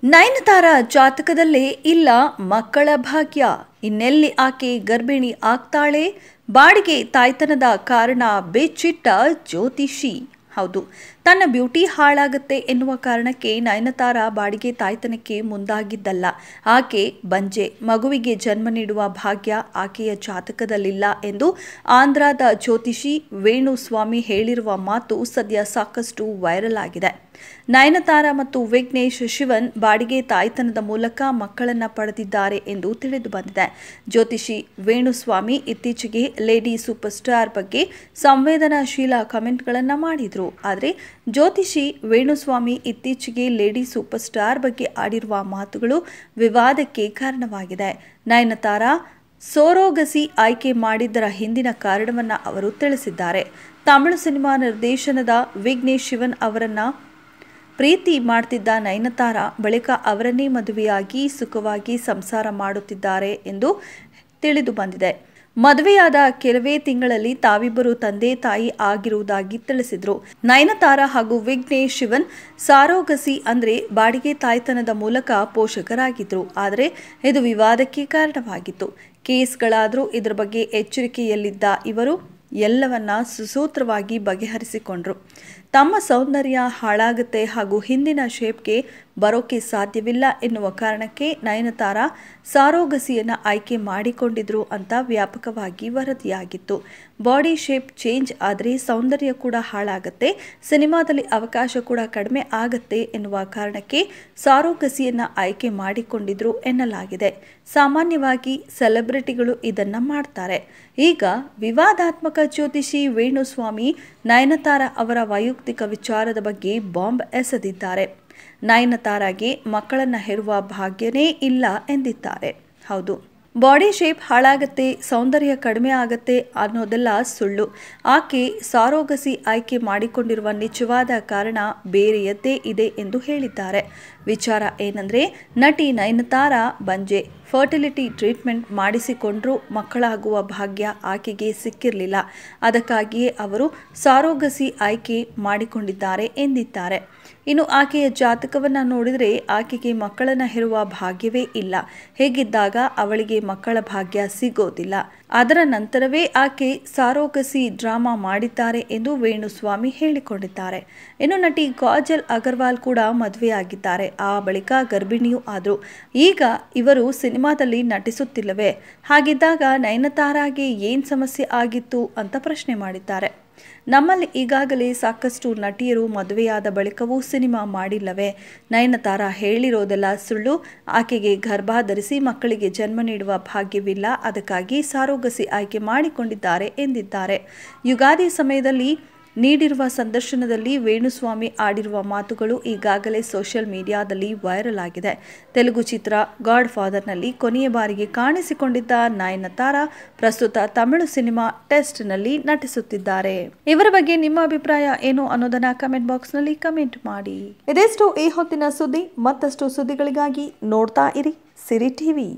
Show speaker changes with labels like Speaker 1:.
Speaker 1: ನಯನತಾರ ಜಾತಕದಲ್ಲೇ ಇಲ್ಲ ಮಕ್ಕಳ ಭಾಗ್ಯ. ಇನ್ನೆಲ್ಲಿ ಆಕೆ ಗರ್ಭಿಣಿ ಆಗ್ತಾಳೆ? ಬಾಡಿಗೆ ತಾಯ್ತನದ ಕಾರಣ ಬೆಚ್ಚಿಟ್ಟ ಜ್ಯೋತಿಷಿ. ಹೌದು, ತನ್ನ ಬ್ಯೂಟಿ ಹಾಳಾಗುತ್ತೆ ಎನ್ನುವ ಕಾರಣಕ್ಕೆ ನಯನತಾರ ಬಾಡಿಗೆ ತಾಯ್ತನಕ್ಕೆ ಮುಂದಾಗಿದ್ದಲ್ಲ. ಆಕೆ ಬಂಜೆ, ಮಗುವಿಗೆ ಜನ್ಮ ನೀಡುವ ಭಾಗ್ಯ ಆಕೆಯ ಜಾತಕದಲ್ಲಿಲ್ಲ ಎಂದು ಆಂಧ್ರದ ಜ್ಯೋತಿಷಿ ವೇಣುಸ್ವಾಮಿ ಹೇಳಿರುವ ಮಾತು ಸದ್ಯ ಸಾಕಷ್ಟು ವೈರಲ್ ಆಗಿದೆ. ನಯನತಾರ ಮತ್ತು ವಿಘ್ನೇಶ್ ಶಿವನ್ ಬಾಡಿಗೆ ತಾಯ್ತನದ ಮೂಲಕ ಮಕ್ಕಳನ್ನ ಪಡೆದಿದ್ದಾರೆ ಎಂದು ತಿಳಿದು ಬಂದಿದೆ. ಜ್ಯೋತಿಷಿ ವೇಣುಸ್ವಾಮಿ ಇತ್ತೀಚೆಗೆ ಲೇಡಿ ಸೂಪರ್ ಸ್ಟಾರ್ ಬಗ್ಗೆ ಸಂವೇದನಾಶೀಲ ಕಮೆಂಟ್ಗಳನ್ನು ಮಾಡಿದ್ರು. ಆದರೆ ಜ್ಯೋತಿಷಿ ವೇಣುಸ್ವಾಮಿ ಇತ್ತೀಚೆಗೆ ಲೇಡಿ ಸೂಪರ್ ಸ್ಟಾರ್ ಬಗ್ಗೆ ಆಡಿರುವ ಮಾತುಗಳು ವಿವಾದಕ್ಕೆ ಕಾರಣವಾಗಿದೆ. ನಯನತಾರ ಸೋರೋಗಸಿ ಆಯ್ಕೆ ಮಾಡಿದ್ದರ ಹಿಂದಿನ ಕಾರಣವನ್ನು ಅವರು ತಿಳಿಸಿದ್ದಾರೆ. ತಮಿಳು ಸಿನಿಮಾ ನಿರ್ದೇಶನದ ವಿಘ್ನೇಶ್ ಶಿವನ್ ಅವರನ್ನ ಪ್ರೀತಿ ಮಾಡ್ತಿದ್ದ ನಯನತಾರ ಬಳಿಕ ಅವರನ್ನೇ ಮದುವೆಯಾಗಿ ಸುಖವಾಗಿ ಸಂಸಾರ ಮಾಡುತ್ತಿದ್ದಾರೆ ಎಂದು ತಿಳಿದು ಬಂದಿದೆ. ಮದುವೆಯಾದ ಕೆಲವೇ ತಿಂಗಳಲ್ಲಿ ತಾವಿಬ್ಬರು ತಂದೆ ತಾಯಿ ಆಗಿರುವುದಾಗಿ ತಿಳಿಸಿದ್ರು. ನಯನತಾರ ಹಾಗೂ ವಿಘ್ನೇಶ್ ಶಿವನ್ ಸಾರೋಗಸಿ ಅಂದ್ರೆ ಬಾಡಿಗೆ ತಾಯ್ತನದ ಮೂಲಕ ಪೋಷಕರಾಗಿದ್ರು. ಆದರೆ ಇದು ವಿವಾದಕ್ಕೆ ಕಾರಣವಾಗಿತ್ತು. ಕೇಸ್ಗಳಾದರೂ ಇದರ ಬಗ್ಗೆ ಎಚ್ಚರಿಕೆಯಲ್ಲಿದ್ದ ಇವರು ಎಲ್ಲವನ್ನ ಸುಸೂತ್ರವಾಗಿ ಬಗೆಹರಿಸಿಕೊಂಡ್ರು. ತಮ್ಮ ಸೌಂದರ್ಯ ಹಾಳಾಗುತ್ತೆ ಹಾಗೂ ಹಿಂದಿನ ಶೇಪ್ಗೆ ಬರೋಕೆ ಸಾಧ್ಯವಿಲ್ಲ ಎನ್ನುವ ಕಾರಣಕ್ಕೆ ನಯನತಾರ ಸಾರೋಗಸಿಯನ್ನು ಆಯ್ಕೆ ಮಾಡಿಕೊಂಡಿದ್ರು ಅಂತ ವ್ಯಾಪಕವಾಗಿ ವರದಿಯಾಗಿತ್ತು. ಬಾಡಿ ಶೇಪ್ ಚೇಂಜ್ ಆದರೆ ಸೌಂದರ್ಯ ಕೂಡ ಹಾಳಾಗುತ್ತೆ, ಸಿನಿಮಾದಲ್ಲಿ ಅವಕಾಶ ಕೂಡ ಕಡಿಮೆ ಆಗತ್ತೆ ಎನ್ನುವ ಕಾರಣಕ್ಕೆ ಸಾರೋಗಸಿಯನ್ನು ಆಯ್ಕೆ ಮಾಡಿಕೊಂಡಿದ್ರು ಎನ್ನಲಾಗಿದೆ. ಸಾಮಾನ್ಯವಾಗಿ ಸೆಲೆಬ್ರಿಟಿಗಳು ಇದನ್ನ ಮಾಡ್ತಾರೆ. ಈಗ ವಿವಾದಾತ್ಮಕ ಜ್ಯೋತಿಷಿ ವೇಣುಸ್ವಾಮಿ ನಯನತಾರ ಅವರ ವೈಯಕ್ತಿಕ ವಿಚಾರದ ಬಗ್ಗೆ ಬಾಂಬ್ ಎಸೆದಿದ್ದಾರೆ. ನಯನತಾರಾಗೆ ಮಕ್ಕಳನ್ನ ಹೆರುವ ಭಾಗ್ಯನೇ ಇಲ್ಲ ಎಂದಿದ್ದಾರೆ. ಹೌದು, ಬಾಡಿ ಶೇಪ್ ಹಾಳಾಗತ್ತೆ, ಸೌಂದರ್ಯ ಕಡಿಮೆ ಆಗತ್ತೆ ಅನ್ನೋದೆಲ್ಲ ಸುಳ್ಳು. ಆಕೆ ಸಾರೋಗಸಿ ಆಯ್ಕೆ ಮಾಡಿಕೊಂಡಿರುವ ನಿಜವಾದ ಕಾರಣ ಬೇರೆಯದ್ದೇ ಇದೆ ಎಂದು ಹೇಳಿದ್ದಾರೆ. ವಿಚಾರ ಏನಂದ್ರೆ, ನಟಿ ನಯನತಾರ ಬಂಜೆ, ಫರ್ಟಿಲಿಟಿ ಟ್ರೀಟ್ಮೆಂಟ್ ಮಾಡಿಸಿಕೊಂಡ್ರೂ ಮಕ್ಕಳಾಗುವ ಭಾಗ್ಯ ಆಕೆಗೆ ಸಿಕ್ಕಿರಲಿಲ್ಲ. ಅದಕ್ಕಾಗಿಯೇ ಅವರು ಸಾರೋಗಸಿ ಆಯ್ಕೆ ಮಾಡಿಕೊಂಡಿದ್ದಾರೆ ಎಂದಿದ್ದಾರೆ. ಇನ್ನು ಆಕೆಯ ಜಾತಕವನ್ನು ನೋಡಿದರೆ ಆಕೆಗೆ ಮಕ್ಕಳನ್ನ ಹೆರುವ ಭಾಗ್ಯವೇ ಇಲ್ಲ. ಹೇಗಿದ್ದಾಗ ಅವಳಿಗೆ ಮಕ್ಕಳ ಭಾಗ್ಯ ಸಿಗೋದಿಲ್ಲ. ಅದರ ನಂತರವೇ ಆಕೆ ಸಾರೋಗಸಿ ಡ್ರಾಮಾ ಮಾಡಿದ್ದಾರೆ ಎಂದು ವೇಣುಸ್ವಾಮಿ ಹೇಳಿಕೊಂಡಿದ್ದಾರೆ. ಇನ್ನು ನಟಿ ಕಾಜಲ್ ಅಗರ್ವಾಲ್ ಕೂಡ ಮದುವೆಯಾಗಿದ್ದಾರೆ. ಆ ಬಳಿಕ ಗರ್ಭಿಣಿಯೂ ಆದ್ರು. ಈಗ ಇವರು ಸಿನಿಮಾದಲ್ಲಿ ನಟಿಸುತ್ತಿಲ್ಲವೇ? ಹಾಗಿದ್ದಾಗ ನಯನತಾರಾಗೆ ಏನ್ ಸಮಸ್ಯೆ ಆಗಿತ್ತು ಅಂತ ಪ್ರಶ್ನೆ ಮಾಡಿದ್ದಾರೆ. ನಮ್ಮಲ್ಲಿ ಈಗಾಗಲೇ ಸಾಕಷ್ಟು ನಟಿಯರು ಮದುವೆಯಾದ ಬಳಿಕವೂ ಸಿನಿಮಾ ಮಾಡಿಲ್ಲವೇ? ನಯನತಾರ ಹೇಳಿರೋದೆಲ್ಲ ಸುಳ್ಳು. ಆಕೆಗೆ ಗರ್ಭ ಧರಿಸಿ ಮಕ್ಕಳಿಗೆ ಜನ್ಮ ನೀಡುವ ಭಾಗ್ಯವಿಲ್ಲ. ಅದಕ್ಕಾಗಿ ಸಾರೋಗಸಿ ಆಯ್ಕೆ ಮಾಡಿಕೊಂಡಿದ್ದಾರೆ ಎಂದಿದ್ದಾರೆ. ಯುಗಾದಿ ಸಮಯದಲ್ಲಿ ನೀಡಿರುವ ಸಂದರ್ಶನದಲ್ಲಿ ವೇಣುಸ್ವಾಮಿ ಆಡಿರುವ ಮಾತುಗಳು ಈಗಾಗಲೇ ಸೋಷಿಯಲ್ ಮೀಡಿಯಾದಲ್ಲಿ ವೈರಲ್ ಆಗಿದೆ. ತೆಲುಗು ಚಿತ್ರ ಗಾಡ್ ಫಾದರ್ನಲ್ಲಿ ಕೊನೆಯ ಬಾರಿಗೆ ಕಾಣಿಸಿಕೊಂಡಿದ್ದ ನಯನತಾರ ಪ್ರಸ್ತುತ ತಮಿಳು ಸಿನಿಮಾ ಟೆಸ್ಟ್ನಲ್ಲಿ ನಟಿಸುತ್ತಿದ್ದಾರೆ. ಇವರ ಬಗ್ಗೆ ನಿಮ್ಮ ಅಭಿಪ್ರಾಯ ಏನು ಅನ್ನೋದನ್ನ ಕಮೆಂಟ್ ಬಾಕ್ಸ್ನಲ್ಲಿ ಕಮೆಂಟ್ ಮಾಡಿ. ಇದೆಷ್ಟು ಈ ಹೊತ್ತಿನ ಸುದ್ದಿ. ಮತ್ತಷ್ಟು ಸುದ್ದಿಗಳಿಗಾಗಿ ನೋಡ್ತಾ ಇರಿ ಸಿರಿ ಟಿವಿ.